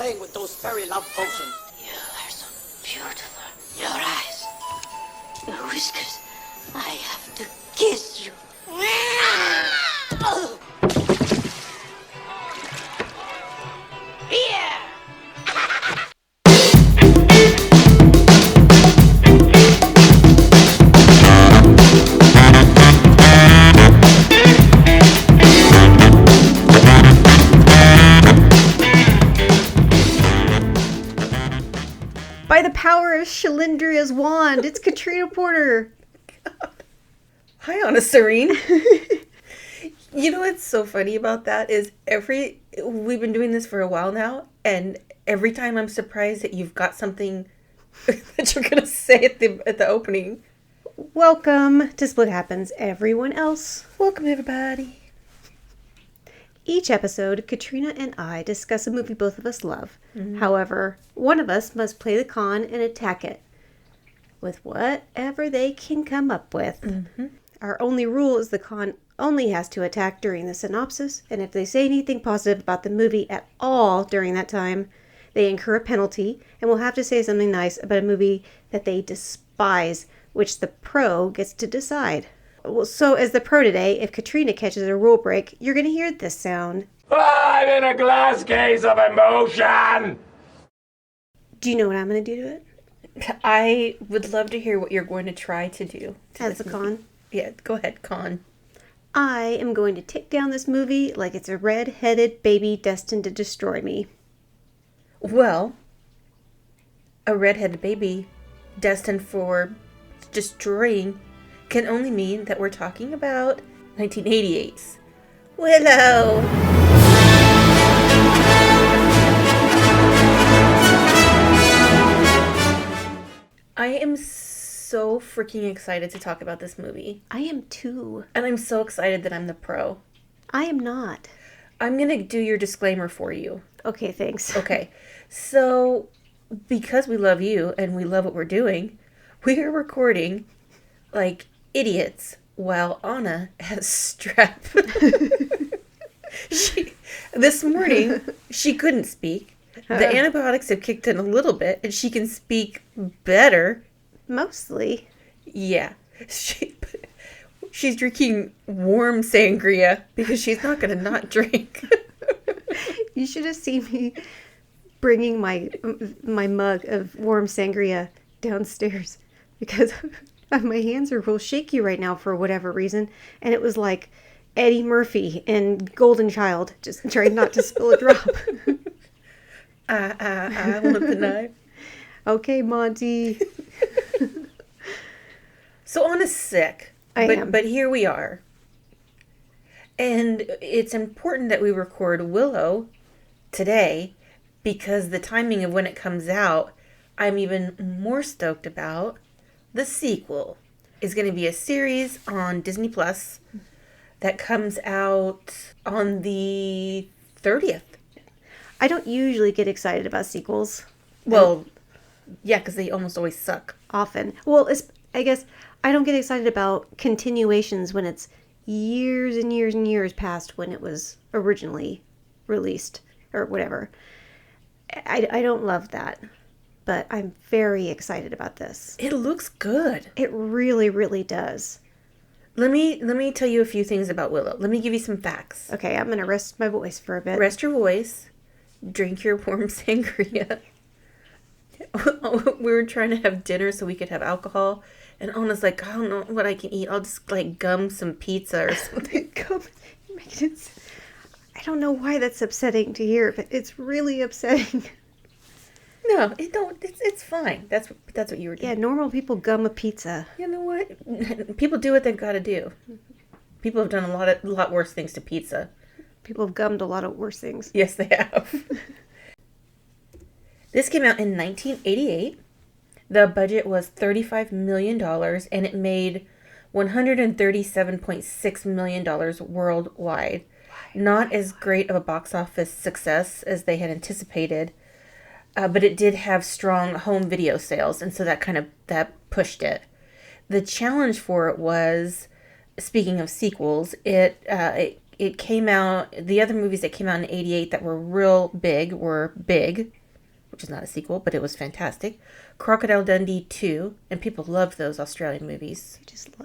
playing with those fairy love potions. You are so beautiful. Your eyes, your whiskers. I have to kiss you. Here! By the power of Cherlindrea's wand, it's Katrina Porter. Hi, Anna Serene. You know what's so funny about that is we've been doing this for a while now, and every time I'm surprised that you've got something that you're going to say at the opening. Welcome to Split Happens, everyone else. Welcome, everybody. Each episode, Katrina and I discuss a movie both of us love. However, one of us must play the con and attack it with whatever they can come up with. Our only rule is the con only has to attack during the synopsis, and if they say anything positive about the movie at all during that time, they incur a penalty and will have to say something nice about a movie that they despise, which the pro gets to decide. Well, so as the pro today, if Katrina catches a rule break, you're going to hear this sound. I'm in a glass case of emotion! Do you know what I'm going to do to it? I would love to hear what you're going to try to do. As a con? Yeah, go ahead, con. I am going to take down this movie like it's a red-headed baby destined to destroy me. Well, a red-headed baby destined for destroying can only mean that we're talking about 1988's Willow. I am so freaking excited to talk about this movie. I am too. And I'm so excited that I'm the pro. I am not. I'm going to do your disclaimer for you. Okay, thanks. Okay. So, because we love you and we love what we're doing, we are recording like idiots while Anna has strep. This morning, she couldn't speak. The antibiotics have kicked in a little bit, and she can speak better. Mostly. Yeah. She's drinking warm sangria because she's not going to not drink. You should have seen me bringing my mug of warm sangria downstairs because my hands are real shaky right now for whatever reason. And it was like Eddie Murphy and Golden Child, just trying not to spill a drop. I want the knife. Okay, Monty. So Anna's sick. I am. But here we are. And it's important that we record Willow today because the timing of when it comes out, I'm even more stoked about. The sequel is going to be a series on Disney Plus that comes out on the 30th. I don't usually get excited about sequels. Well, yeah, because they almost always suck. Often. Well, I guess I don't get excited about continuations when it's years and years and years past when it was originally released or whatever. I don't love that, but I'm very excited about this. It looks good. It really, really does. Let me tell you a few things about Willow. Let me give you some facts. Okay, I'm going to rest my voice for a bit. Rest your voice. Drink your warm sangria. We were trying to have dinner so we could have alcohol. And Anna's like, I don't know what I can eat. I'll just like gum some pizza or something. I don't know why that's upsetting to hear, but it's really upsetting. No, it's fine. That's what you were doing. Yeah, normal people gum a pizza. You know what? People do what they've got to do. People have done a lot worse things to pizza. People have gummed a lot of worse things. Yes, they have. This came out in 1988. The budget was $35 million, and it made $137.6 million worldwide. Not as great of a box office success as they had anticipated, but it did have strong home video sales, and so that pushed it. The challenge for it was, speaking of sequels, it came out, the other movies that came out in 88 that were real big were Big, which is not a sequel, but it was fantastic. Crocodile Dundee 2, and people loved those Australian movies.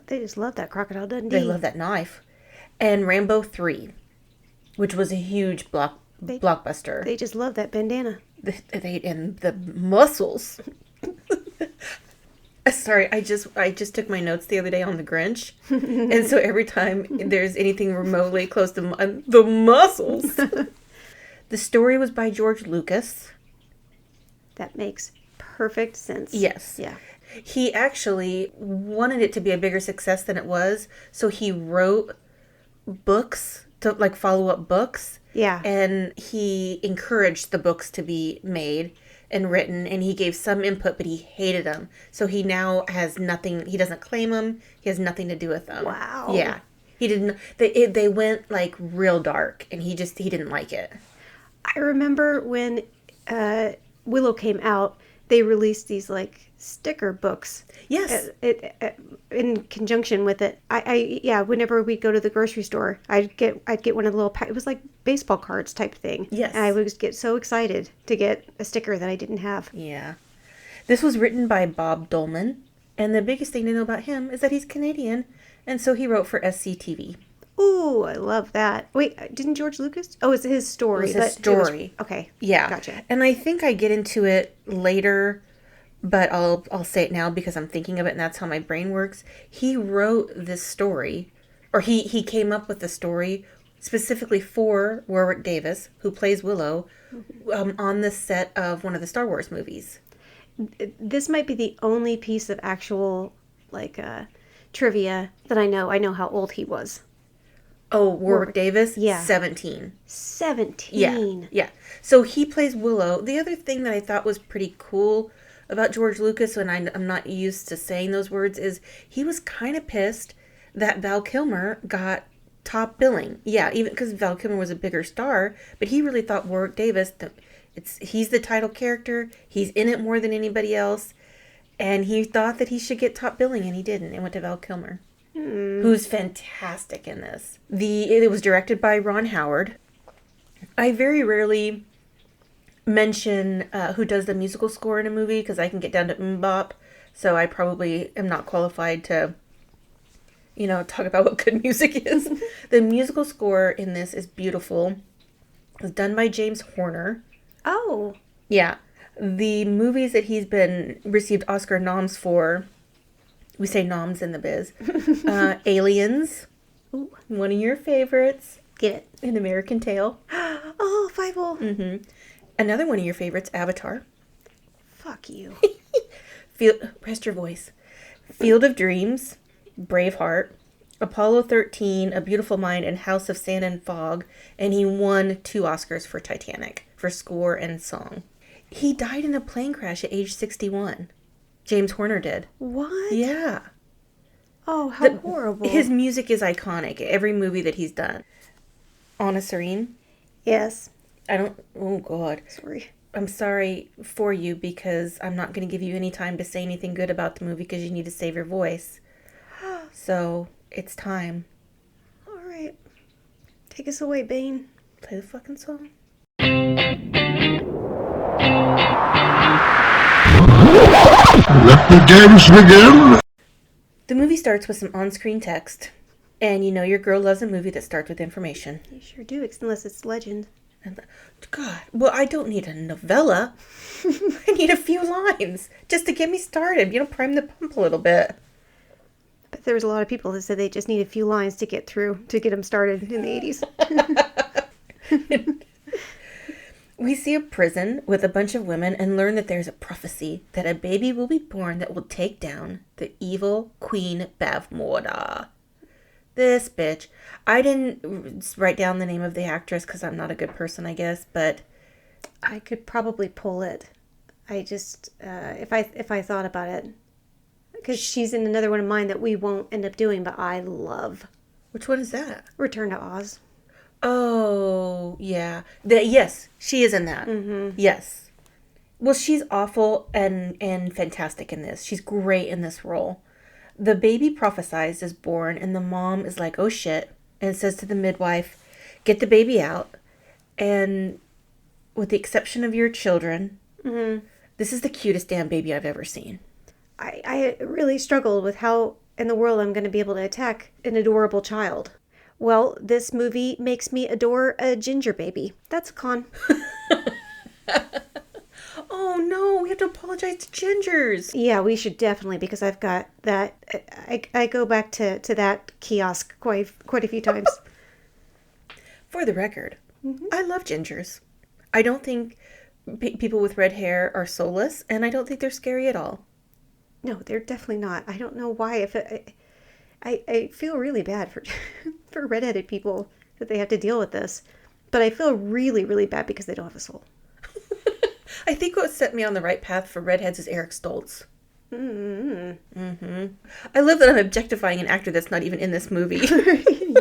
They just love that Crocodile Dundee. They love that knife. And Rambo 3, which was a huge blockbuster. They just love that bandana. And the muscles. Sorry, I just took my notes the other day on the Grinch, and so every time there's anything remotely close to the muscles. The story was by George Lucas. That makes perfect sense. Yes. Yeah. He actually wanted it to be a bigger success than it was, so he wrote books to like follow up books. Yeah. And he encouraged the books to be made and written, and he gave some input, but he hated them. So he now has nothing. He doesn't claim them. He has nothing to do with them. Wow. Yeah. He didn't. They went like real dark, and he didn't like it. I remember when Willow came out, they released these like sticker books. Yes. In conjunction with it, whenever we'd go to the grocery store, I'd get one of the little it was like baseball cards type thing. Yes. And I would get so excited to get a sticker that I didn't have. Yeah. This was written by Bob Dolman, and the biggest thing to know about him is that he's Canadian, and so he wrote for SCTV. Ooh, I love that. Wait, didn't George Lucas? Oh, it's his story. It was his story. Okay. Yeah. Gotcha. And I think I get into it later, but I'll say it now because I'm thinking of it, and that's how my brain works. He wrote this story, or he came up with the story specifically for Warwick Davis, who plays Willow, on the set of one of the Star Wars movies. This might be the only piece of actual trivia that I know. I know how old he was. Oh, Warwick Davis? Yeah. 17. 17. Yeah. So he plays Willow. The other thing that I thought was pretty cool about George Lucas, and I'm not used to saying those words, is he was kind of pissed that Val Kilmer got top billing. Yeah, even because Val Kilmer was a bigger star, but he really thought Warwick Davis, he's the title character, he's in it more than anybody else, and he thought that he should get top billing, and he didn't. It went to Val Kilmer. Who's fantastic in this. It was directed by Ron Howard. I very rarely mention who does the musical score in a movie because I can get down to mbop, so I probably am not qualified to, talk about what good music is. The musical score in this is beautiful. It was done by James Horner. Oh. Yeah. The movies that he's received Oscar noms for, we say noms in the biz. Aliens. Ooh. One of your favorites. Get it. An American Tail. Oh, Five-O. Mm-hmm. Another one of your favorites, Avatar. Fuck you. Rest your voice. Field of Dreams. Braveheart. Apollo 13, A Beautiful Mind, and House of Sand and Fog. And he won 2 Oscars for Titanic, for score and song. He died in a plane crash at age 61. James Horner did. What? Yeah. Oh, how horrible. His music is iconic. Every movie that he's done. Anna Serene? Yes. Oh, God. Sorry. I'm sorry for you because I'm not going to give you any time to say anything good about the movie because you need to save your voice. So, it's time. All right. Take us away, Bane. Play the fucking song. Let the games begin. The movie starts with some on-screen text. And your girl loves a movie that starts with information. You sure do, unless it's legend. God, well, I don't need a novella. I need a few lines just to get me started. Prime the pump a little bit. But there was a lot of people that said they just need a few lines to get them started in the 80s. We see a prison with a bunch of women and learn that there's a prophecy that a baby will be born that will take down the evil Queen Bavmorda. This bitch. I didn't write down the name of the actress because I'm not a good person, I guess, but I could probably pull it. I just, if I thought about it, because she's in another one of mine that we won't end up doing, but I love. Which one is that? Return to Oz. Oh, yeah. Yes, she is in that. Mm-hmm. Yes. Well, she's awful and fantastic in this. She's great in this role. The baby prophesized is born, and the mom is like, oh shit, and says to the midwife, get the baby out, and with the exception of your children, Mm-hmm. This is the cutest damn baby I've ever seen. I really struggled with how in the world I'm going to be able to attack an adorable child. Well, this movie makes me adore a ginger baby. That's a con. Oh no, we have to apologize to Gingers. Yeah, we should definitely, because I've got that. I go back to that kiosk quite a few times. For the record, I love Gingers. I don't think people with red hair are soulless, and I don't think they're scary at all. No, they're definitely not. I don't know why. I feel really bad for for redheaded people that they have to deal with this, but I feel really, really bad because they don't have a soul. I think what set me on the right path for redheads is Eric Stoltz. Mm-hmm. I love that I'm objectifying an actor that's not even in this movie.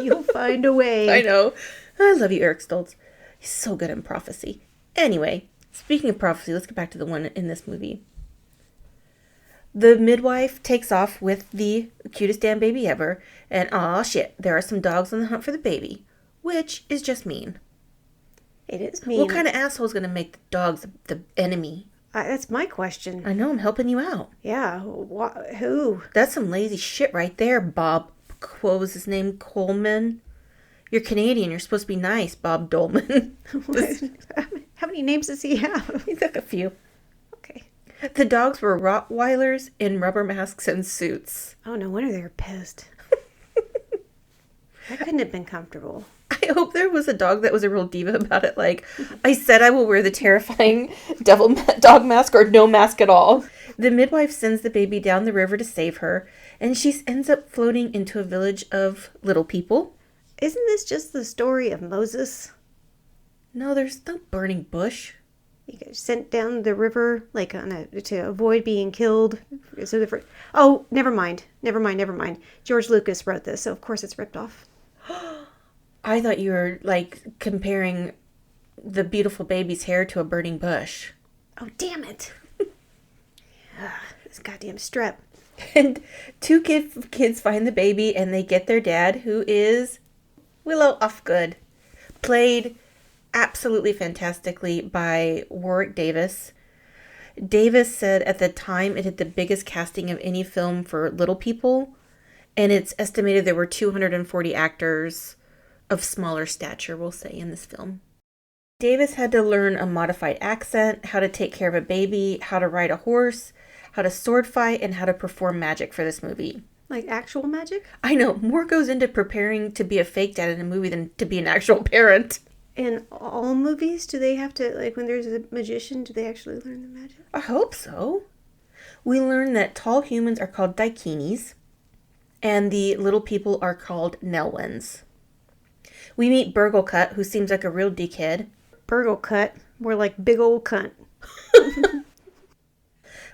You'll find a way. I know. I love you, Eric Stoltz. He's so good in prophecy. Anyway, speaking of prophecy, let's get back to the one in this movie. The midwife takes off with the cutest damn baby ever, and aw shit, there are some dogs on the hunt for the baby, which is just mean. It is mean. What kind of asshole is going to make the dogs the enemy? That's my question. I know, I'm helping you out. Yeah, who? That's some lazy shit right there, Bob. What was his name? Coleman? You're Canadian. You're supposed to be nice, Bob Dolman. How many names does he have? He took a few. Okay. The dogs were Rottweilers in rubber masks and suits. Oh, no wonder they were pissed. That couldn't have been comfortable. I hope there was a dog that was a real diva about it. Like, I said I will wear the terrifying dog mask or no mask at all. The midwife sends the baby down the river to save her, and she ends up floating into a village of little people. Isn't this just the story of Moses? No, there's no burning bush. He got sent down the river, like to avoid being killed. So oh, never mind. George Lucas wrote this, so of course it's ripped off. I thought you were, like, comparing the beautiful baby's hair to a burning bush. Oh, damn it. This goddamn strep. And two kids find the baby, and they get their dad, who is Willow Ufgood, played absolutely fantastically by Warwick Davis. Davis said at the time it had the biggest casting of any film for little people, and it's estimated there were 240 actors of smaller stature, we'll say, in this film. Davis had to learn a modified accent, how to take care of a baby, how to ride a horse, how to sword fight, and how to perform magic for this movie. Like actual magic? I know, more goes into preparing to be a fake dad in a movie than to be an actual parent. In all movies, do they have to, like when there's a magician, do they actually learn the magic? I hope so. We learn that tall humans are called dakinis, and the little people are called Nelwyns. We meet Burglecut, who seems like a real dickhead. Burglecut, more like big old cunt.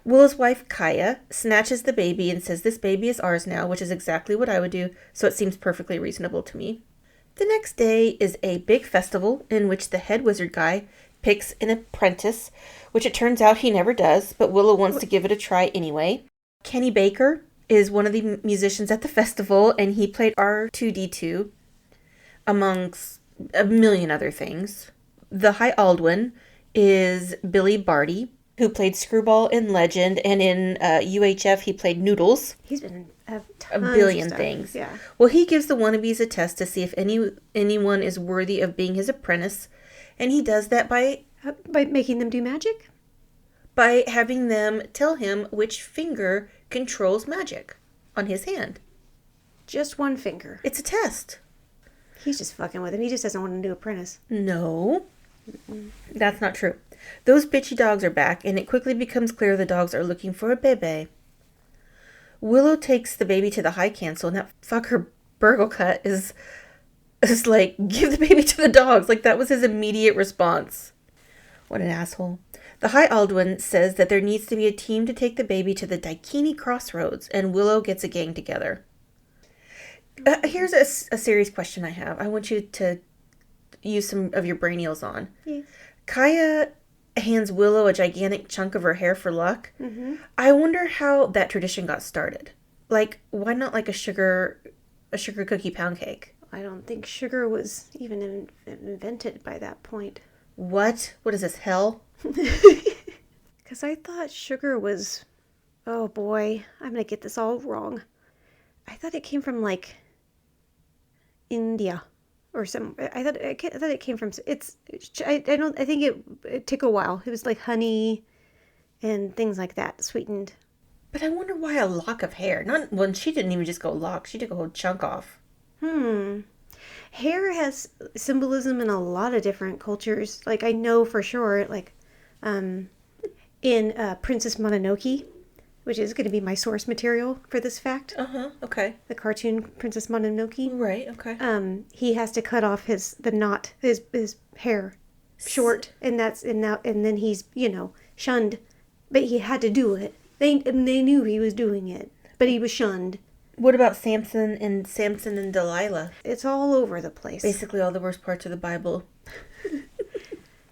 Willow's wife, Kaya, snatches the baby and says this baby is ours now, which is exactly what I would do, so it seems perfectly reasonable to me. The next day is a big festival in which the head wizard guy picks an apprentice, which it turns out he never does, but Willow wants to give it a try anyway. Kenny Baker is one of the musicians at the festival, and he played R2-D2, amongst a million other things. The High Aldwin is Billy Barty, who played Screwball in Legend, and in UHF he played Noodles. He's been in a billion stuff. things. Yeah. Well, he gives the wannabes a test to see if anyone is worthy of being his apprentice, and he does that by making them do magic? By having them tell him which finger controls magic on his hand. Just one finger. It's a test. He's just fucking with him. He just doesn't want to do apprentice. No. That's not true. Those bitchy dogs are back, and it quickly becomes clear the dogs are looking for a bebe. Willow takes the baby to the high council, and that fucker Burglecut is like, give the baby to the dogs. Like, that was his immediate response. What an asshole. The High Aldwin says that there needs to be a team to take the baby to the Daikini Crossroads, and Willow gets a gang together. Here's a serious question I have. I want you to use some of your brainials on. Yes. Kaya hands Willow a gigantic chunk of her hair for luck. Mm-hmm. I wonder how that tradition got started. Like, why not like a sugar cookie pound cake? I don't think sugar was even invented by that point. What? What is this, hell? Because I thought sugar was... Oh boy, I'm going to get this all wrong. I thought it came from, like, India or some... I thought it came from... I think it took a while. It was like honey and things like that, sweetened. But I wonder why a lock of hair. Not when she didn't even just go lock. She took a whole chunk off. Hair has symbolism in a lot of different cultures. Like, I know for sure, like, in Princess Mononoke, which is going to be my source material for this fact. Okay. The cartoon Princess Mononoke. Right, okay. He has to cut off his hair short, and then he's, shunned. But he had to do it. They knew he was doing it, but he was shunned. What about Samson and Delilah? It's all over the place. Basically all the worst parts of the Bible.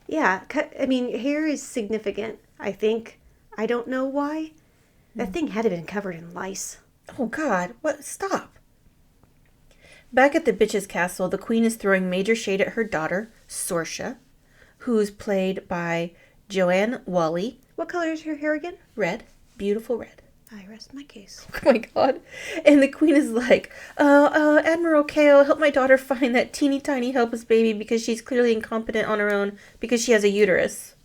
Yeah, I mean, hair is significant, I think. I don't know why. That thing had to have been covered in lice. Oh, God. What? Stop. Back at the bitch's castle, the queen is throwing major shade at her daughter, Sorsha, who's played by Joann Whalley. What color is her hair again? Red. Beautiful red. I rest my case. Oh my God. And the queen is like, Admiral Kale, help my daughter find that teeny tiny helpless baby because she's clearly incompetent on her own because she has a uterus.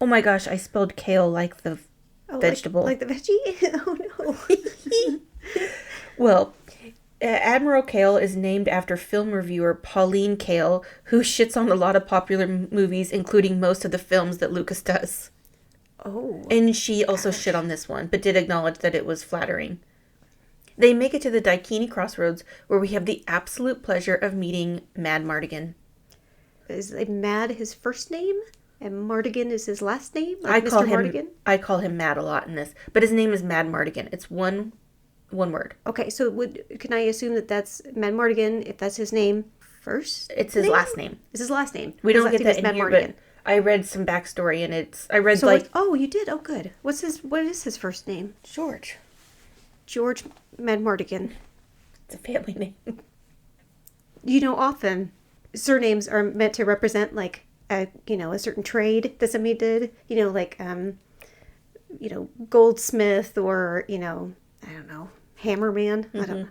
Oh my gosh, I spelled kale like the vegetable. Like the veggie? Oh no. Well, Admiral Kale is named after film reviewer Pauline Kael, who shits on a lot of popular movies, including most of the films that Lucas does. Oh. And she also shit on this one, but did acknowledge that it was flattering. They make it to the Daikini Crossroads, where we have the absolute pleasure of meeting Mad Mardigan. Is Mad his first name? And Mardigan is his last name? I Like call Mr. him Mardigan? I call him Mad a lot in this, but his name is Mad Mardigan. It's one word. Okay, so can I assume that that's Mad Mardigan, if that's his name, first? It's his last name. It's his last name. We don't His get last that name in is here, Mad but I read some backstory, and Oh, you did? Oh, good. What is his first name? George. George Mad Mardigan. It's a family name. Often surnames are meant to represent like a certain trade that somebody did. Like goldsmith or I don't know, hammerman. I don't know.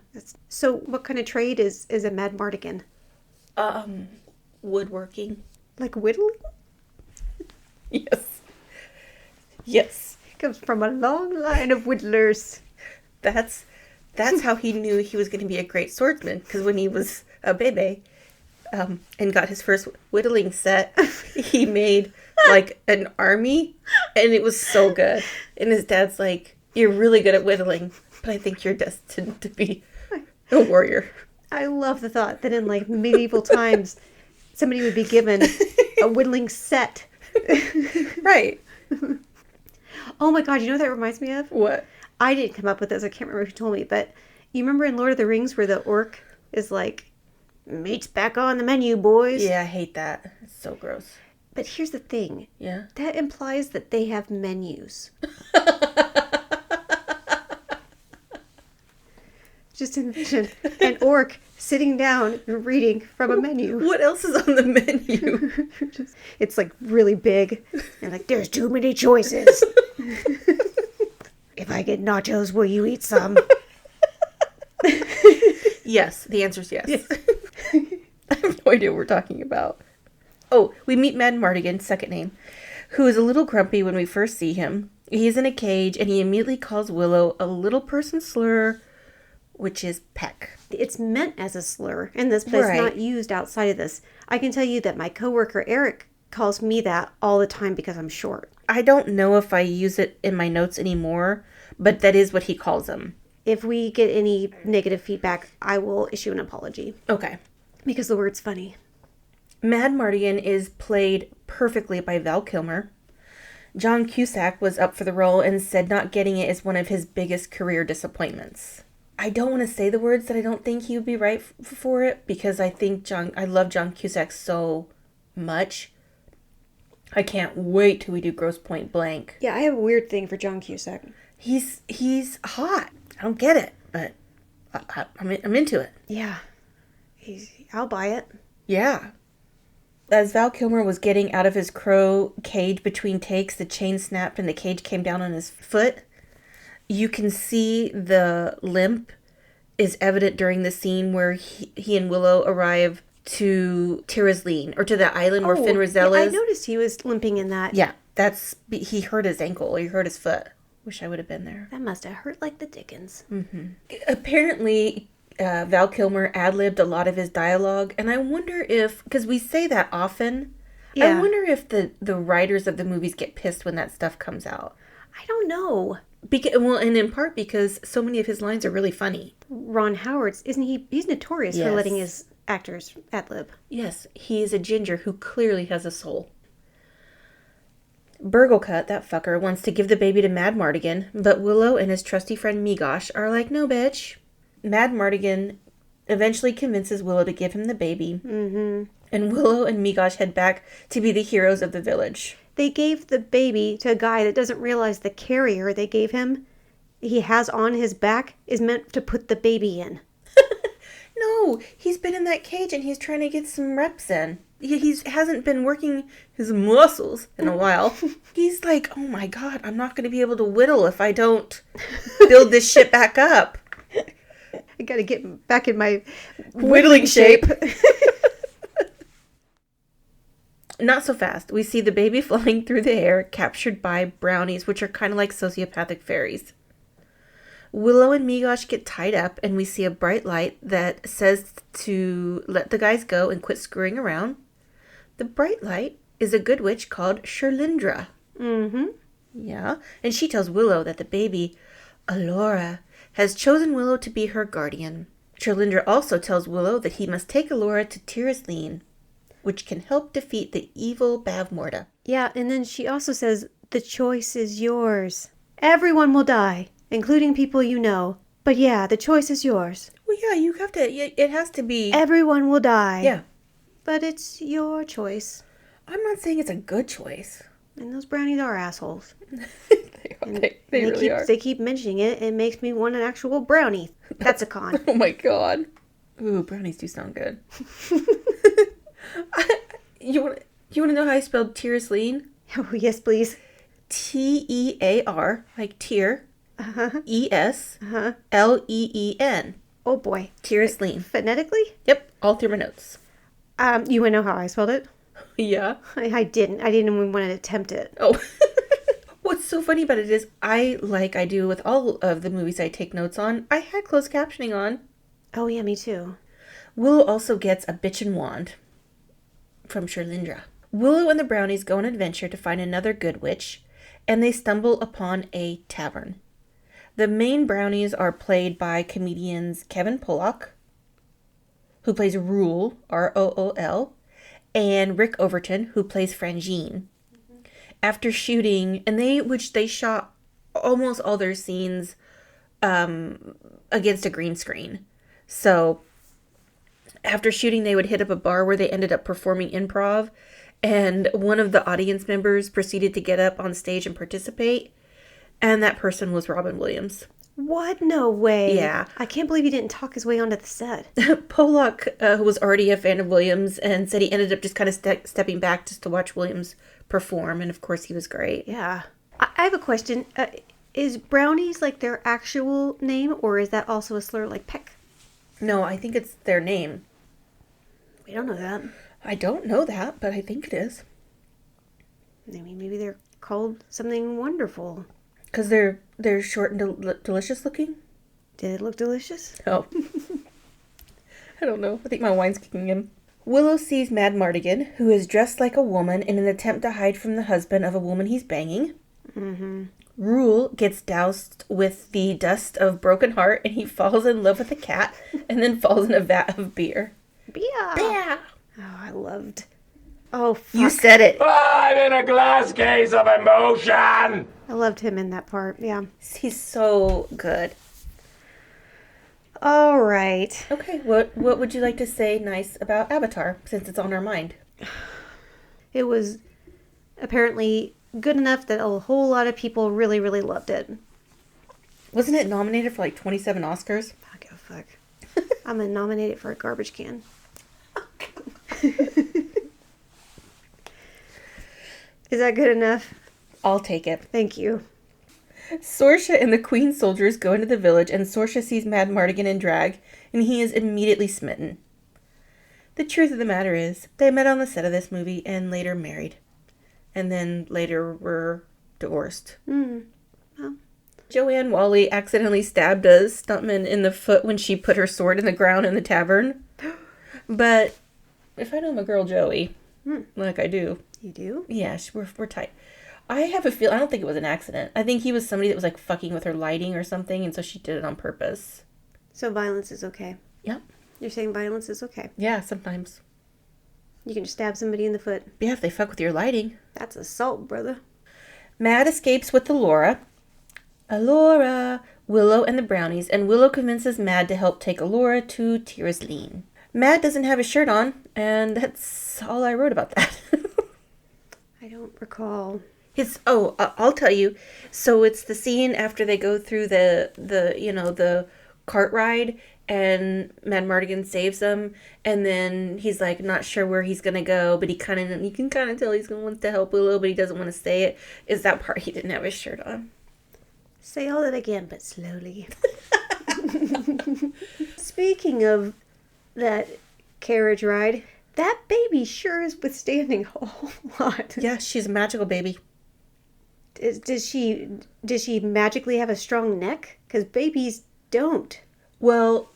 So what kind of trade is a Mad Mardigan? Woodworking. Like whittling? Yes. Yes. He comes from a long line of whittlers. That's how he knew he was going to be a great swordsman, because when he was a baby and got his first whittling set, he made like an army, and it was so good. And his dad's like, "You're really good at whittling, but I think you're destined to be a warrior." I love the thought that in like medieval times, somebody would be given a whittling set. Right. Oh my God, you know what that reminds me of? What? I didn't come up with this. I can't remember who told me, but you remember in Lord of the Rings where the orc is like, "Meat's back on the menu, boys." Yeah, I hate that. It's so gross. But here's the thing. Yeah. That implies that they have menus. Just envision an orc sitting down and reading from a menu. What else is on the menu? It's like really big. And like, "There's too many choices. If I get nachos, will you eat some?" Yes, the answer is yes. I have no idea what we're talking about. Oh, we meet Mad Mardigan, second name, who is a little grumpy when we first see him. He's in a cage, and he immediately calls Willow a little person slur, which is peck. It's meant as a slur in this, but it's not used outside of this. I can tell you that my coworker Eric calls me that all the time because I'm short. I don't know if I use it in my notes anymore, but that is what he calls him. If we get any negative feedback, I will issue an apology. Okay. Because the word's funny. Mad Mardigan is played perfectly by Val Kilmer. John Cusack was up for the role and said not getting it is one of his biggest career disappointments. I don't want to say the words that I don't think he would be right for it, because I love John Cusack so much. I can't wait till we do Grosse Pointe Blank. Yeah, I have a weird thing for John Cusack. He's hot. I don't get it, but I'm into it. Yeah. I'll buy it. Yeah. As Val Kilmer was getting out of his crow cage between takes, the chain snapped and the cage came down on his foot. You can see the limp is evident during the scene where he and Willow arrive to Tirasleen, or to the island where Finn Rizal is. I noticed he was limping in that. Yeah, he hurt his ankle, or he hurt his foot. Wish I would have been there. That must have hurt like the dickens. Apparently, Val Kilmer ad-libbed a lot of his dialogue, and I wonder if, because we say that often, I wonder if the writers of the movies get pissed when that stuff comes out. I don't know. And in part because so many of his lines are really funny. Ron Howard's, isn't he? He's notorious for letting his actors ad-lib. Yes, he is a ginger who clearly has a soul. Burglecut, that fucker, wants to give the baby to Mad Mardigan, but Willow and his trusty friend Migosh are like, no, bitch. Mad Mardigan eventually convinces Willow to give him the baby, and Willow and Migosh head back to be the heroes of the village. They gave the baby to a guy that doesn't realize the carrier they gave him, he has on his back, is meant to put the baby in. No, he's been in that cage and he's trying to get some reps in. He hasn't been working his muscles in a while. He's like, oh my god, I'm not going to be able to whittle if I don't build this shit back up. I gotta get back in my whittling shape. Not so fast. We see the baby flying through the air, captured by brownies, which are kind of like sociopathic fairies. Willow and Migosh get tied up, and we see a bright light that says to let the guys go and quit screwing around. The bright light is a good witch called Cherlindrea. Yeah, and she tells Willow that the baby, Alora, has chosen Willow to be her guardian. Cherlindrea also tells Willow that he must take Alora to Tirasleen, which can help defeat the evil Bavmorda. Yeah, and then she also says, the choice is yours. Everyone will die, including people you know. But yeah, the choice is yours. Well, yeah, you have to, it has to be. Everyone will die. Yeah. But it's your choice. I'm not saying it's a good choice. And those brownies are assholes. They really are. They keep mentioning it. It makes me want an actual brownie. That's a con. Oh my god. Ooh, brownies do sound good. You want to know how I spelled Tirasleen? Oh, yes, please. T-E-A-R, like tear. E-S-L-E-E-N. Oh boy. Tirasleen. Phonetically? Yep, all through my notes. You want to know how I spelled it? Yeah. I didn't. I didn't even want to attempt it. Oh. What's so funny about it is I do with all of the movies I take notes on, I had closed captioning on. Oh yeah, me too. Willow also gets a bitchin' wand from Cherlindrea. Willow and the brownies go on an adventure to find another good witch, and they stumble upon a tavern. The main brownies are played by comedians Kevin Pollak, who plays Rool, R-O-O-L, and Rick Overton, who plays Frangine. After shooting, and they shot almost all their scenes against a green screen. So after shooting, they would hit up a bar where they ended up performing improv, and one of the audience members proceeded to get up on stage and participate, and that person was Robin Williams. What? No way. Yeah. I can't believe he didn't talk his way onto the set. Pollak, who was already a fan of Williams, and said he ended up just kind of stepping back just to watch Williams perform, and of course he was great. Yeah. I have a question. Is brownies like their actual name, or is that also a slur like peck? No, I think it's their name. We don't know that. I don't know that, but I think it is. I mean, maybe they're called something wonderful. Because they're short and delicious looking? Did it look delicious? Oh. I don't know. I think my wine's kicking in. Willow sees Mad Mardigan, who is dressed like a woman in an attempt to hide from the husband of a woman he's banging. Rool gets doused with the dust of broken heart, and he falls in love with a cat, and then falls in a vat of beer. Beer. Beer. Oh, I loved. Oh, fuck. You said it. I'm in a glass case of emotion. I loved him in that part. Yeah. He's so good. All right. Okay, what would you like to say nice about Avatar, since it's on our mind? It was apparently good enough that a whole lot of people really, really loved it. Wasn't it nominated for like 27 Oscars? I give a fuck. I'm gonna nominate it for a garbage can. Is that good enough? I'll take it. Thank you. Sorsha and the Queen soldiers go into the village, and Sorsha sees Mad Mardigan in drag, and he is immediately smitten. The truth of the matter is, they met on the set of this movie and later married. And then later were divorced. Well. Joann Whalley accidentally stabbed a stuntman in the foot when she put her sword in the ground in the tavern. But if I know my girl Joey, like I do. You do? Yeah, we're tight. I have a feel. I don't think it was an accident. I think he was somebody that was like fucking with her lighting or something, and so she did it on purpose. So violence is okay. Yep. You're saying violence is okay. Yeah, sometimes. You can just stab somebody in the foot. Yeah, if they fuck with your lighting. That's assault, brother. Mad escapes with Alora, Willow, and the brownies, and Willow convinces Mad to help take Alora to Cherlindrea. Mad doesn't have his shirt on, and that's all I wrote about that. I don't recall. I'll tell you. So it's the scene after they go through the cart ride, and Mad Mardigan saves them, and then he's like not sure where he's gonna go, but you can kind of tell he's gonna want to help Willow, but he doesn't want to say it. Is that part he didn't have his shirt on? Say all that again, but slowly. Speaking of that carriage ride, that baby sure is withstanding a whole lot. Yeah, she's a magical baby. Does she magically have a strong neck? Because babies don't. Well,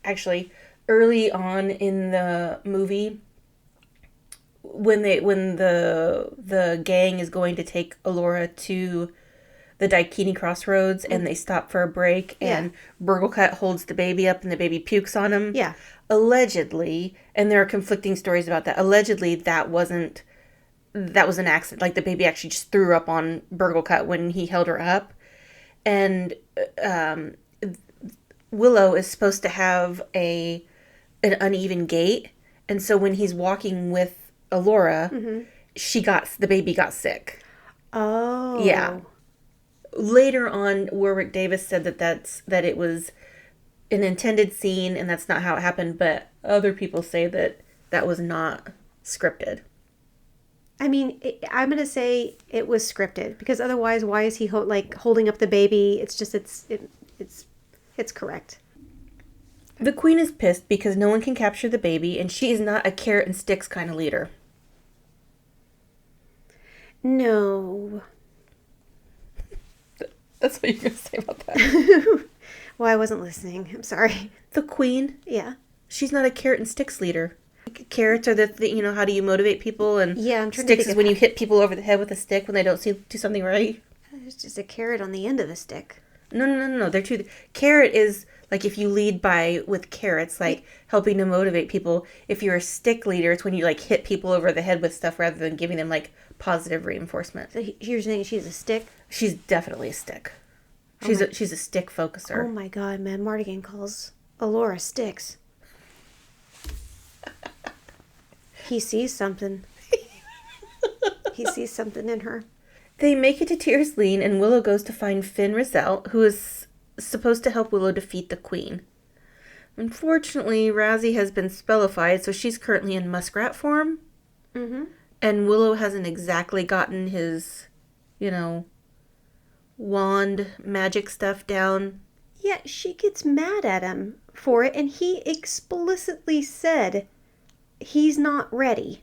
actually, early on in the movie, when the gang is going to take Alora to the Daikini Crossroads, and they stop for a break, and Burglecut holds the baby up, and the baby pukes on him. Yeah. Allegedly, and there are conflicting stories about that. Allegedly, that was an accident. Like the baby actually just threw up on Burglecut when he held her up, and Willow is supposed to have an uneven gait, and so when he's walking with Alora, the baby got sick. Oh. Yeah. Later on, Warwick Davis said that it was an intended scene, and that's not how it happened, but other people say that was not scripted. I mean, I'm going to say it was scripted, because otherwise, why is he holding up the baby? It's just, it's correct. The queen is pissed because no one can capture the baby, and she is not a carrot and sticks kind of leader. No. That's what you're going to say about that. Well, I wasn't listening. I'm sorry. The queen, Yeah. she's not a carrot and sticks leader. Carrots are how do you motivate people, and Yeah, I'm trying to sticks think is of when you hit people over the head with a stick when they don't do something right. There's just a carrot on the end of the stick. No. They're two. Carrot is like if you lead with carrots, like helping to motivate people. If you're a stick leader, it's when you hit people over the head with stuff rather than giving them positive reinforcement. So you're saying she's a stick? She's definitely a stick. She's a stick focuser. Oh my god, man. Mardigan calls Alora sticks. He sees something. He sees something in her. They make it to Cherlindrea, and Willow goes to find Finn Rizal, who is supposed to help Willow defeat the queen. Unfortunately, Razzie has been spellified, so she's currently in muskrat form. Mm-hmm. And Willow hasn't exactly gotten his, wand magic stuff down. Yeah, she gets mad at him for it, and he explicitly said he's not ready.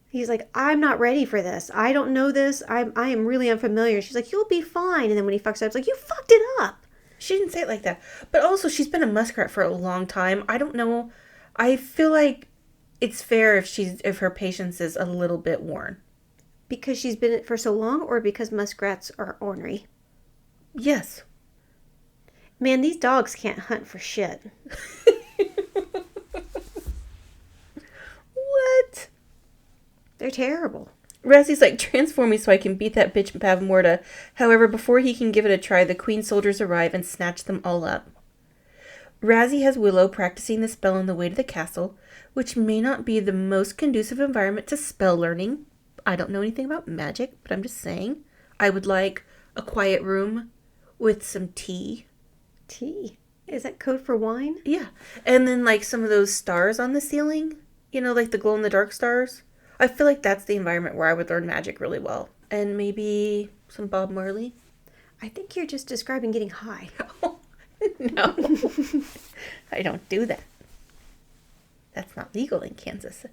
He's like, I'm not ready for this. I don't know this. I am really unfamiliar. She's like, you'll be fine. And then when he fucks up, it's like, you fucked it up. She didn't say it like that. But also, she's been a muskrat for a long time. I don't know. I feel like it's fair if her patience is a little bit worn. Because she's been it for so long, or because muskrats are ornery? Yes. Man, these dogs can't hunt for shit. What? They're terrible. Razzie's like, transform me so I can beat that bitch Pavmorda. However, before he can give it a try, the queen soldiers arrive and snatch them all up. Razzie has Willow practicing the spell on the way to the castle, which may not be the most conducive environment to spell learning. I don't know anything about magic, but I'm just saying. I would like a quiet room with some tea. Tea? Is that code for wine? Yeah. And then some of those stars on the ceiling. Like the glow-in-the-dark stars. I feel like that's the environment where I would learn magic really well. And maybe some Bob Marley. I think you're just describing getting high. Oh, no. I don't do that. That's not legal in Kansas.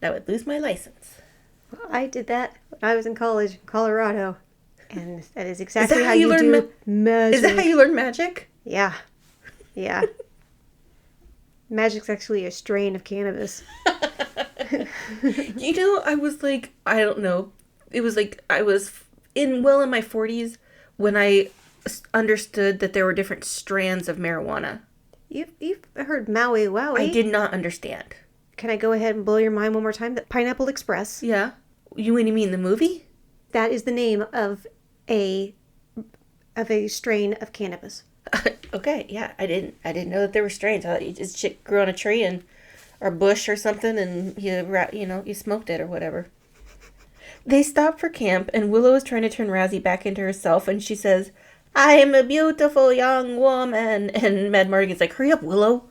I would lose my license. Well, I did that when I was in college in Colorado. And that is exactly how you you learn do magic. Is that how you learn magic? Yeah. Yeah. Magic's actually a strain of cannabis. You know, I was like, I don't know. It was like I was in my 40s when I understood that there were different strands of marijuana. You've heard Maui Wowie. I did not understand. Can I go ahead and blow your mind one more time? The Pineapple Express. Yeah. You mean the movie? That is the name of a strain of cannabis. Okay, yeah. I didn't know that there were strains. I thought this shit grew on a tree or bush or something, and you smoked it or whatever. They stop for camp, and Willow is trying to turn Razzie back into herself, and she says, "I am a beautiful young woman." And Mad Mardigan's like, "Hurry up, Willow."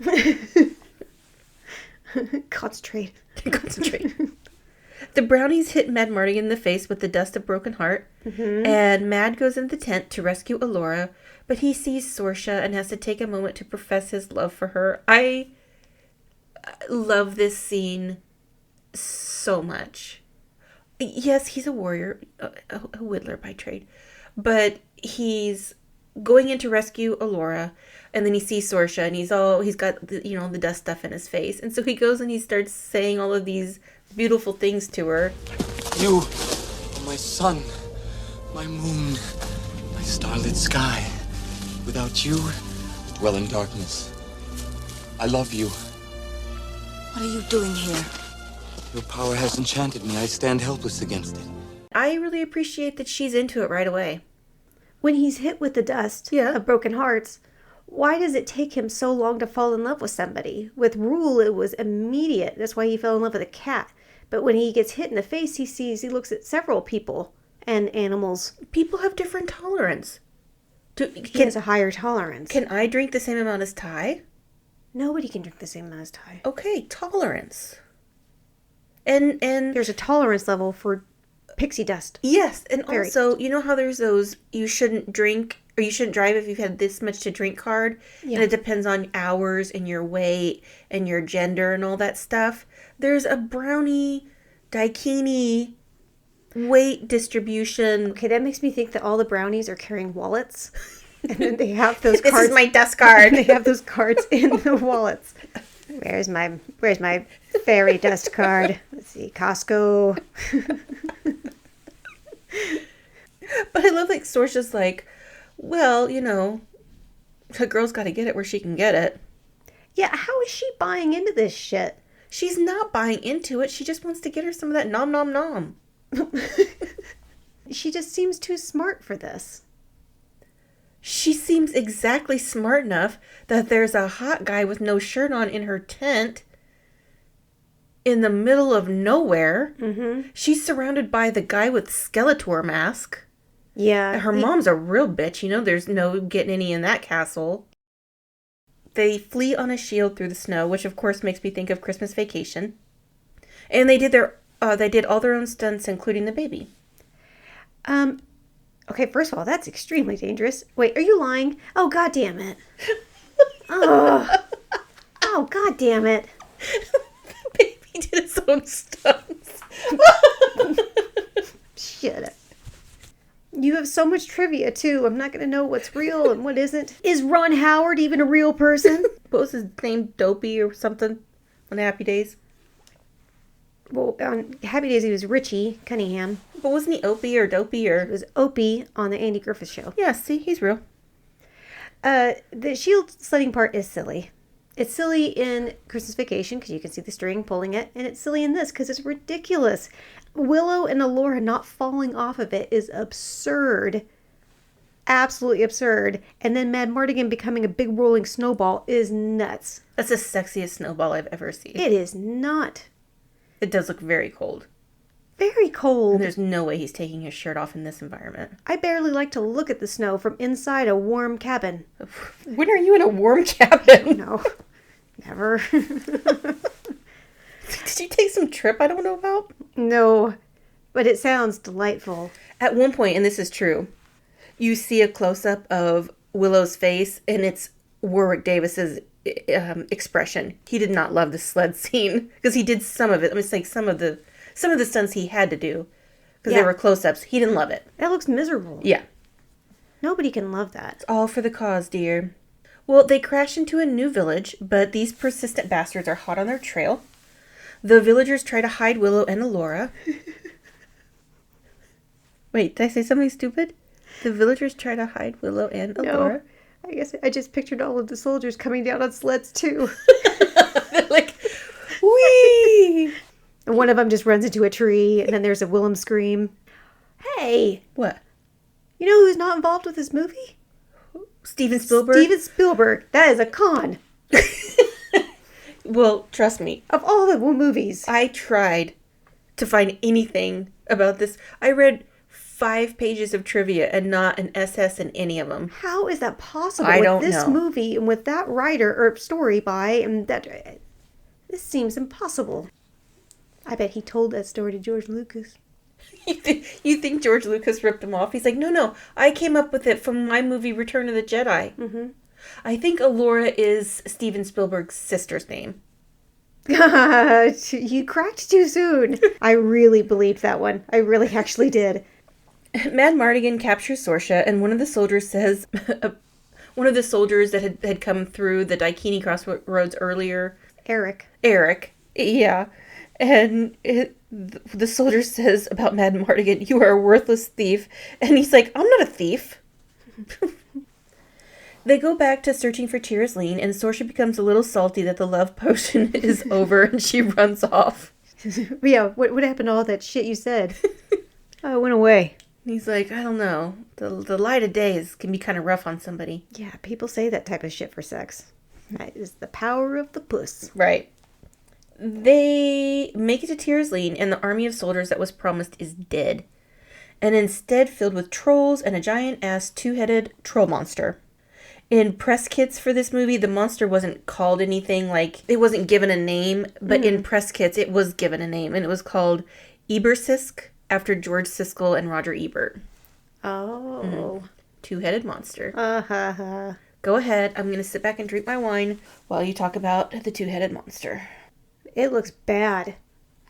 Concentrate. Concentrate. The brownies hit Mad Mardigan in the face with the dust of broken heart, and Mad goes into the tent to rescue Alora, but he sees Sorsha and has to take a moment to profess his love for her. I love this scene so much. Yes, he's a warrior, a whittler by trade, but he's going in to rescue Alora, and then he sees Sorsha, and he's got the dust stuff in his face, and so he goes and he starts saying all of these beautiful things to her. You are my sun, my moon, my starlit sky. Without you, I dwell in darkness. I love you. What are you doing here? Your power has enchanted me. I stand helpless against it. I really appreciate that she's into it right away. When he's hit with the dust of broken hearts, why does it take him so long to fall in love with somebody? With Rule, it was immediate. That's why he fell in love with a cat. But when he gets hit in the face, he looks at several people and animals. People have different tolerance. He has a higher tolerance. Can I drink the same amount as Ty? Nobody can drink the same amount as Ty. Okay, tolerance. And there's a tolerance level for pixie dust. Yes, and also, you know how there's those you shouldn't drink or you shouldn't drive if you've had this much to drink card? Yeah. And it depends on hours and your weight and your gender and all that stuff. There's a brownie, daikini weight distribution. Okay, that makes me think that all the brownies are carrying wallets. And then they have those cards. This is my dust card. They have those cards in the wallets. Where's my fairy dust card? Let's see, Costco. But I love Sorsha's like, well, the girl's got to get it where she can get it. Yeah, how is she buying into this shit? She's not buying into it. She just wants to get her some of that nom nom nom. She just seems too smart for this. She seems exactly smart enough that there's a hot guy with no shirt on in her tent in the middle of nowhere. Mm-hmm. She's surrounded by the guy with Skeletor mask. Yeah. Her mom's a real bitch. There's no getting any in that castle. They flee on a shield through the snow, which of course makes me think of Christmas Vacation. And they did all their own stunts, including the baby. Okay, first of all, that's extremely dangerous. Wait, are you lying? Oh, God damn it. Oh, God damn it. The baby did his own stunts. Shut up. You have so much trivia, too. I'm not going to know what's real and what isn't. Is Ron Howard even a real person? What was his name? Dopey or something on Happy Days? Well, on Happy Days, he was Richie Cunningham. But wasn't he Opie or Dopey or... It was Opie on the Andy Griffith Show. Yeah, see, he's real. The shield sledding part is silly. It's silly in Christmas Vacation because you can see the string pulling it. And it's silly in this because it's ridiculous. Willow and Alora not falling off of it is absurd. Absolutely absurd. And then Mad Mardigan becoming a big rolling snowball is nuts. That's the sexiest snowball I've ever seen. It is not. It does look very cold. Very cold. And there's no way he's taking his shirt off in this environment. I barely like to look at the snow from inside a warm cabin. When are you in a warm cabin? No, never. Did you take some trip I don't know about? No, but it sounds delightful. At one point, and this is true, you see a close-up of Willow's face, and it's Warwick Davis's expression. He did not love the sled scene because he did some of it. I mean, it's like some of the stunts he had to do because they were close-ups. He didn't love it. That looks miserable. Yeah. Nobody can love that. It's all for the cause, dear. Well, they crash into a new village, but these persistent bastards are hot on their trail. The villagers try to hide Willow and Alora. Wait, did I say something stupid? The villagers try to hide Willow and Alora. I guess I just pictured all of the soldiers coming down on sleds too. They're like, whee! And one of them just runs into a tree, and then there's a Willem scream. Hey! What? You know who's not involved with this movie? Steven Spielberg? Steven Spielberg. That is a con. Well, trust me. Of all the movies. I tried to find anything about this. I read 5 pages of trivia and not an SS in any of them. How is that possible? I don't with this know. movie and with that writer or story by and that this seems impossible. I bet he told that story to George Lucas. You think George Lucas ripped him off? He's like, no, I came up with it from my movie Return of the Jedi. Mm-hmm. I think Alora is Steven Spielberg's sister's name. You cracked too soon. I really believed that one. I really actually did. Mad Mardigan captures Sorsha, and one of the soldiers says, one of the soldiers that had come through the Daikini crossroads earlier. Eric. Yeah. And the soldier says about Mad Mardigan, "You are a worthless thief." And he's like, "I'm not a thief." They go back to searching for Cherlindrea, and Sorsha becomes a little salty that the love potion is over, and she runs off. Yeah, what happened to all that shit you said? Oh, it went away. He's like, I don't know. The light of day can be kind of rough on somebody. Yeah, people say that type of shit for sex. That is the power of the puss. Right. They make it to Cherlindrea, and the army of soldiers that was promised is dead. And instead filled with trolls and a giant-ass 2-headed troll monster. In press kits for this movie, the monster wasn't called anything, like, it wasn't given a name, but in press kits, it was given a name, and it was called Ebersisk, after George Siskel and Roger Ebert. Oh. 2-headed monster. Ha. Go ahead, I'm going to sit back and drink my wine while you talk about the 2-headed monster. It looks bad.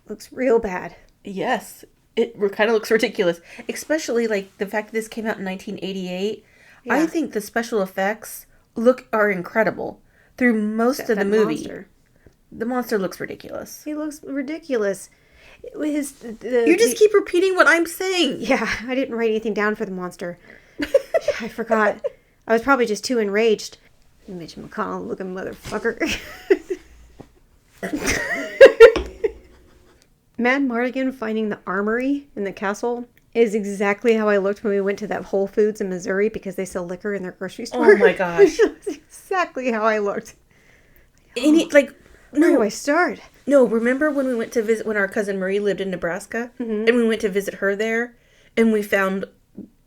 Looks real bad. Yes, it kind of looks ridiculous, especially, like, the fact that this came out in 1988. Yeah. I think the special effects are incredible through most of the movie. Monster. The monster looks ridiculous. He looks ridiculous. You just keep repeating what I'm saying. Yeah, I didn't write anything down for the monster. I forgot. I was probably just too enraged. Mitch McConnell looking motherfucker. Mad Mardigan finding the armory in the castle is exactly how I looked when we went to that Whole Foods in Missouri because they sell liquor in their grocery store. Oh my gosh. That's exactly how I looked. Where do I start? No, remember when we went to visit, when our cousin Marie lived in Nebraska? Mm-hmm. And we went to visit her there, and we found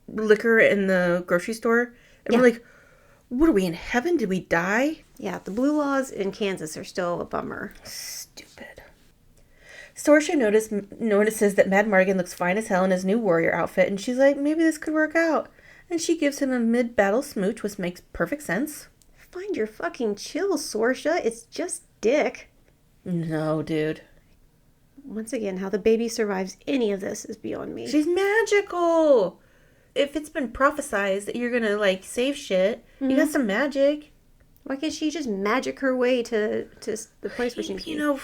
liquor in the grocery store? And we're like, what are we, in heaven? Did we die? Yeah, the blue laws in Kansas are still a bummer. Stupid. Sorsha notices that Mad Mardigan looks fine as hell in his new warrior outfit, and she's like, maybe this could work out. And she gives him a mid-battle smooch, which makes perfect sense. Find your fucking chill, Sorsha. It's just dick. No, dude. Once again, how the baby survives any of this is beyond me. She's magical. If it's been prophesized that you're gonna, like, save shit, you got some magic. Why can't she just magic her way to the place where she's... You know,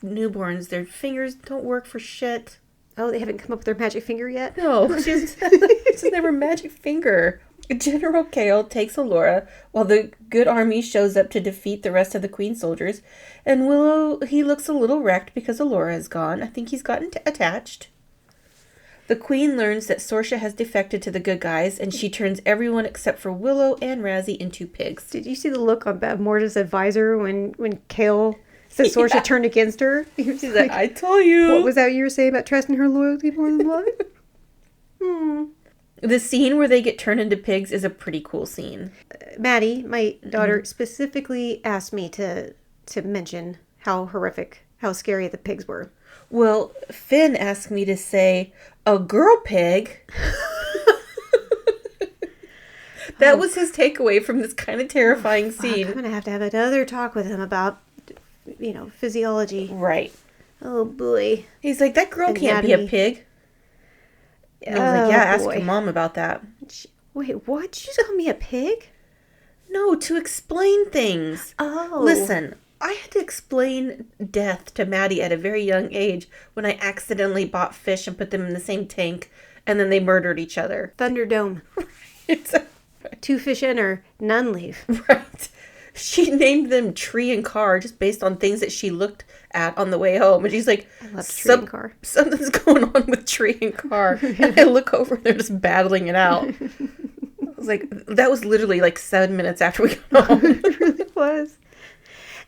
newborns, their fingers don't work for shit. Oh, they haven't come up with their magic finger yet? No, she's never magic finger. General Kale takes Alora while the good army shows up to defeat the rest of the Queen soldiers. And Willow, he looks a little wrecked because Alora is gone. I think he's gotten attached. The Queen learns that Sorsha has defected to the good guys, and she turns everyone except for Willow and Razzie into pigs. Did you see the look on Morta's advisor when Kale said Sorsha turned against her? She's like, I told you. What was that you were saying about trusting her loyalty more than blood? The scene where they get turned into pigs is a pretty cool scene. Maddie, my daughter, specifically asked me to mention how horrific how scary the pigs were. Well, Finn asked me to say a girl pig. That was his takeaway from this kind of terrifying scene. I'm going to have another talk with him about, physiology. Right. Oh, boy. He's like, that girl can't be a pig. And I was like, yeah, ask boy. your mom about that. Wait, what? Did you just call me a pig? No, to explain things. Oh. Listen, I had to explain death to Maddie at a very young age when I accidentally bought fish and put them in the same tank, and then they murdered each other. Thunderdome. It's 2 fish enter, none leave. right. She named them Tree and Car just based on things that she looked at on the way home. And she's like, I love Tree and Car. Something's going on with Tree and Car. And I look over and they're just battling it out. I was like, that was literally like 7 minutes after we got home. It really was.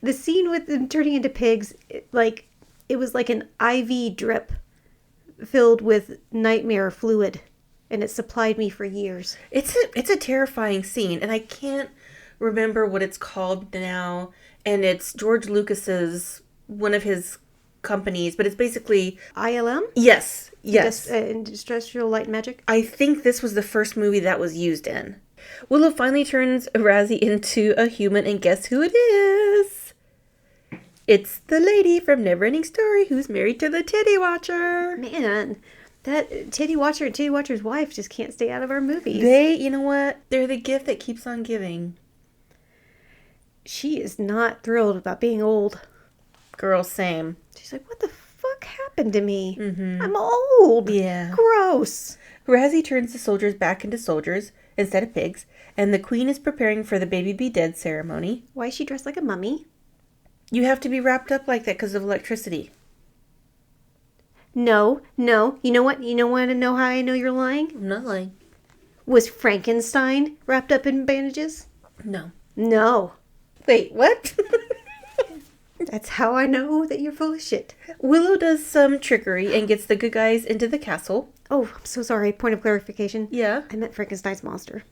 The scene with them turning into pigs, it was like an IV drip filled with nightmare fluid. And it supplied me for years. It's a terrifying scene. And I can't remember what it's called now. And it's George Lucas's, one of his companies. But it's basically... ILM? Yes. Yes. Industrial Light Magic? I think this was the first movie that was used in. Willow finally turns Razzie into a human, and guess who it is? It's the lady from Neverending Story who's married to the Titty Watcher. Man, that Titty Watcher and Titty Watcher's wife just can't stay out of our movies. You know what? They're the gift that keeps on giving. She is not thrilled about being old. Girl, same. She's like, what the fuck happened to me? Mm-hmm. I'm old. Yeah. Gross. Razzie turns the soldiers back into soldiers instead of pigs, and the queen is preparing for the baby be dead ceremony. Why is she dressed like a mummy? You have to be wrapped up like that because of electricity. No. You know what? You know want to know how I know you're lying? I'm not lying. Was Frankenstein wrapped up in bandages? No. No. Wait, what? That's how I know that you're full of shit. Willow does some trickery and gets the good guys into the castle. Oh, I'm so sorry. Point of clarification. Yeah. I meant Frankenstein's monster.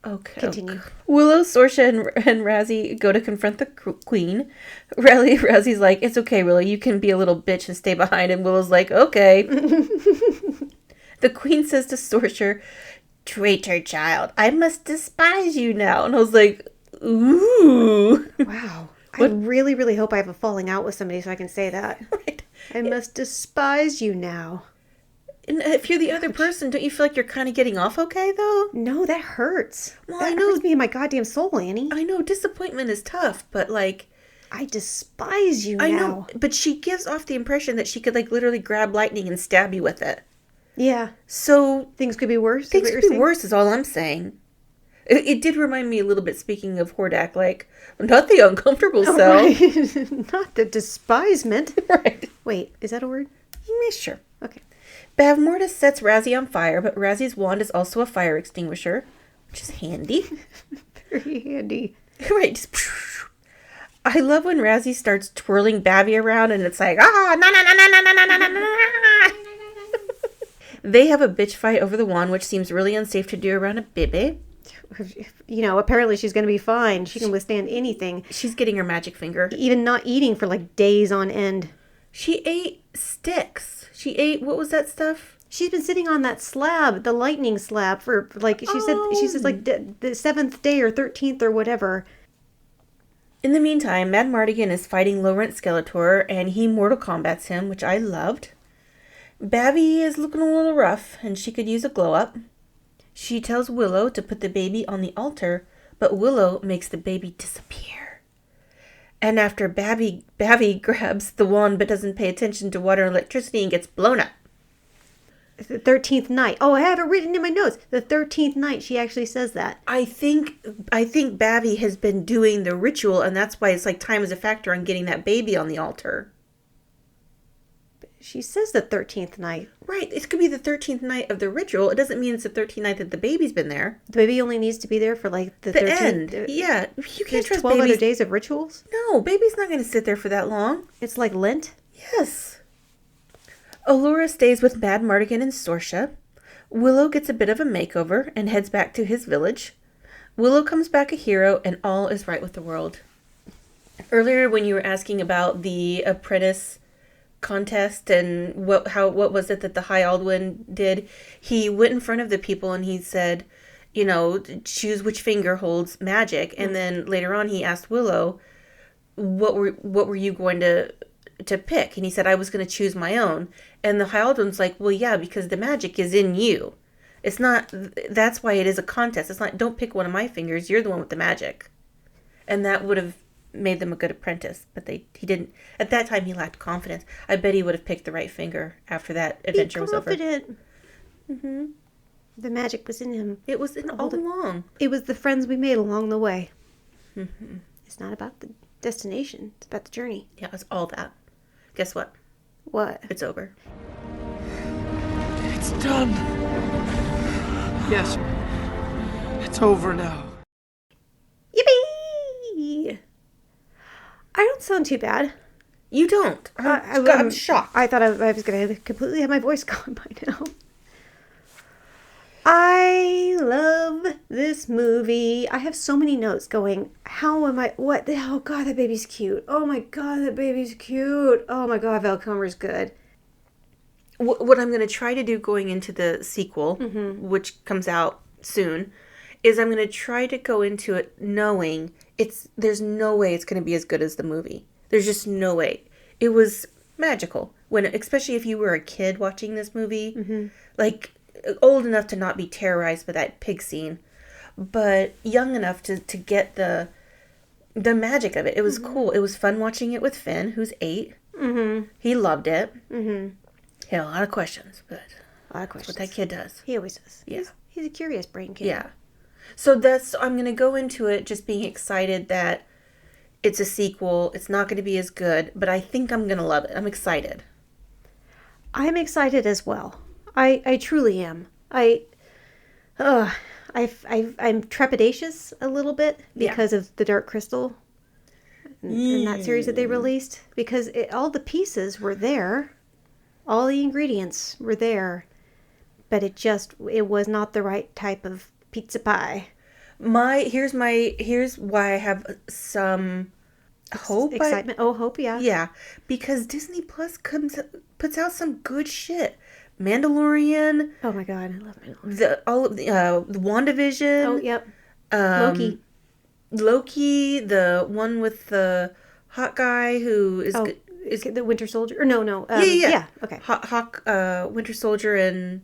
Okay. Continue. Willow, Sorsha, and Razzie go to confront the queen. Razzie's like, it's okay, Willow. You can be a little bitch and stay behind. And Willow's like, okay. The queen says to Sorsha, traitor child, I must despise you now. And I was like, ooh. Wow. I really, really hope I have a falling out with somebody so I can say that. Right. I must despise you now. And if you're the other person, don't you feel like you're kind of getting off okay, though? No, that hurts. Well, that I know. hurts me in my goddamn soul, Annie. I know disappointment is tough, but like... I despise you I now. know, but she gives off the impression that she could like literally grab lightning and stab you with it. Yeah. So... Things could be worse? Things could be worse is all I'm saying. It did remind me a little bit, speaking of Hordak, like, not the uncomfortable cell. Right. Not the despisement. Right. Wait, is that a word? Yeah, sure. Okay. Bavmorda sets Razzie on fire, but Razzie's wand is also a fire extinguisher, which is handy. Very handy. Right. Just, I love when Razzie starts twirling Bavy around and it's like, ah, na na na na na na na na na. They have a bitch fight over the wand, which seems really unsafe to do around a baby. You know, apparently she's going to be fine. She can withstand anything. She's getting her magic finger. Even not eating for like days on end. She ate sticks. She ate, what was that stuff? She's been sitting on that slab, the lightning slab, for like, she says like the 7th day or 13th or whatever. In the meantime, Mad Mardigan is fighting Laurent Skeletor, and he Mortal Kombats him, which I loved. Bavy is looking a little rough, and she could use a glow-up. She tells Willow to put the baby on the altar, but Willow makes the baby disappear. And after Bavy grabs the wand but doesn't pay attention to water and electricity and gets blown up. The 13th night. Oh, I have it written in my notes. The 13th night, she actually says that. I think Bavy has been doing the ritual, and that's why it's like time is a factor on getting that baby on the altar. She says the 13th night. Right. It could be the 13th night of the ritual. It doesn't mean it's the 13th night that the baby's been there. The baby only needs to be there for like the 13th. End. Yeah. You can't trust 12 babies. other days of rituals? No, baby's not going to sit there for that long. It's like Lent? Yes. Allura stays with Mad Mardigan and Sorsha. Willow gets a bit of a makeover and heads back to his village. Willow comes back a hero and all is right with the world. Earlier when you were asking about the apprentice contest and what was it that the High Aldwin did, he went in front of the people and he said, choose which finger holds magic. And then later on he asked Willow, what were you going to pick? And he said, I was going to choose my own. And the High Aldwin's like, well, yeah, because the magic is in you. It's not, that's why it is a contest. It's not, don't pick one of my fingers. You're the one with the magic. And that would have made them a good apprentice. But he didn't, at that time he lacked confidence. I bet he would have picked the right finger after that adventure was over. Be confident. Mm-hmm. The magic was in him. It was in all along. It was the friends we made along the way. Mm-hmm. It's not about the destination. It's about the journey. Yeah, it's all that. Guess what? What? It's over. It's done. Yes. It's over now. Yippee! I don't sound too bad. You don't. I'm shocked. I thought I was going to completely have my voice gone by now. I love this movie. I have so many notes going. What the hell? God, that baby's cute. Oh my God, that baby's cute. Oh my God, Val Kilmer's good. What I'm going to try to do going into the sequel, which comes out soon, is I'm going to try to go into it knowing there's no way it's going to be as good as the movie. There's just no way. It was magical, especially if you were a kid watching this movie, like old enough to not be terrorized by that pig scene, but young enough to get the magic of it. It was cool. It was fun watching it with Finn, who's 8. He loved it. He had a lot of questions, but that's what that kid does. He always does. Yeah. He's a curious brain kid. Yeah. So I'm going to go into it just being excited that it's a sequel. It's not going to be as good, but I think I'm going to love it. I'm excited. I'm excited as well. I truly am. I'm trepidatious a little bit because of the Dark Crystal and that series that they released, because all the pieces were there. All the ingredients were there, but it was not the right type of pizza pie. Here's why I have some hope. Excitement. Hope, yeah. Yeah, because Disney Plus puts out some good shit. Mandalorian. Oh my God, I love Mandalorian. The WandaVision. Oh, yep. Loki, the one with the hot guy who is the Winter Soldier? Or no. Yeah. Okay. Hawk, Winter Soldier, and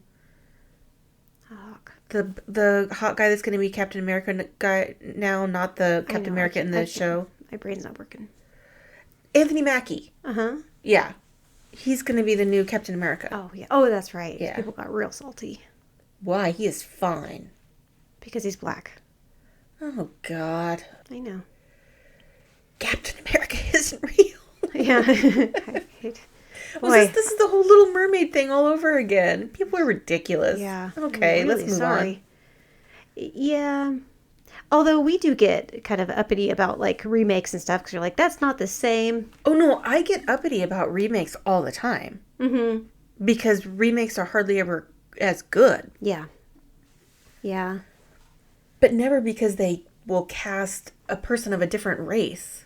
Hawk. The hot guy that's going to be Captain America guy now, not the Captain America in the show. My brain's not working. Anthony Mackie. Yeah. He's going to be the new Captain America. Oh, yeah. Oh, that's right. Yeah. People got real salty. Why? He is fine. Because he's black. Oh, God. I know. Captain America isn't real. Yeah. This is the whole Little Mermaid thing all over again. People are ridiculous. Yeah. Okay, really let's move on. Yeah. Although we do get kind of uppity about like remakes and stuff because you're like, that's not the same. Oh, no, I get uppity about remakes all the time. Because remakes are hardly ever as good. Yeah. Yeah. But never because they will cast a person of a different race.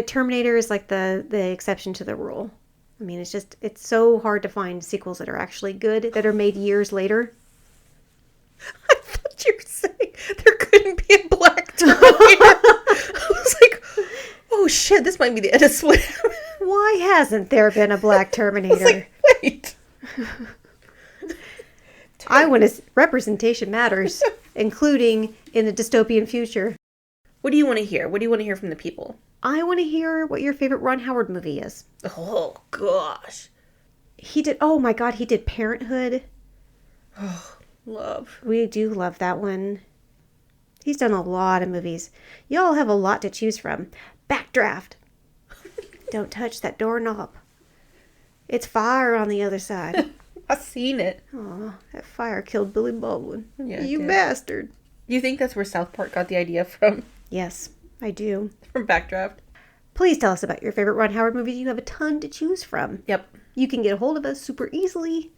Terminator is like the exception to the rule. I mean, it's so hard to find sequels that are actually good, that are made years later. I thought you were saying there couldn't be a black Terminator. I was like, oh shit, this might be the end of Split. Why hasn't there been a black Terminator? I was like, wait. Representation matters, including in the dystopian future. What do you want to hear? What do you want to hear from the people? I want to hear what your favorite Ron Howard movie is. Oh, gosh. He did Parenthood. Oh, love. We do love that one. He's done a lot of movies. Y'all have a lot to choose from. Backdraft. Don't touch that doorknob. It's fire on the other side. I've seen it. Oh, that fire killed Billy Baldwin. Yeah, you bastard. Do you think that's where South Park got the idea from? Yes, I do. From Backdraft? Please tell us about your favorite Ron Howard movies. You have a ton to choose from. Yep. You can get a hold of us super easily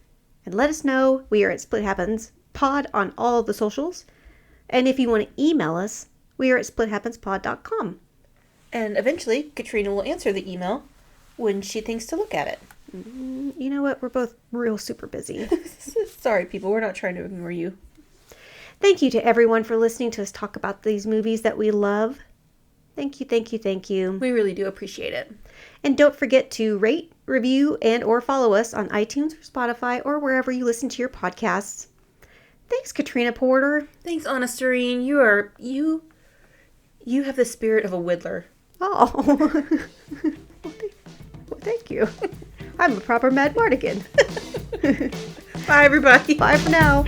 and let us know. We are at Split Happens Pod on all of the socials. And if you want to email us, We are at splithappenspod.com. And eventually, Katrina will answer the email when she thinks to look at it. You know what? We're both real super busy. Sorry, people. We're not trying to ignore you. Thank you to everyone for listening to us talk about these movies that we love. Thank you, thank you, thank you. We really do appreciate it. And don't forget to rate, review, and or follow us on iTunes or Spotify or wherever you listen to your podcasts. Thanks, Katrina Porter. Thanks, Anna Serene. You have the spirit of a whittler. Oh. Well, thank you. I'm a proper Mad Mardigan. Bye, everybody. Bye for now.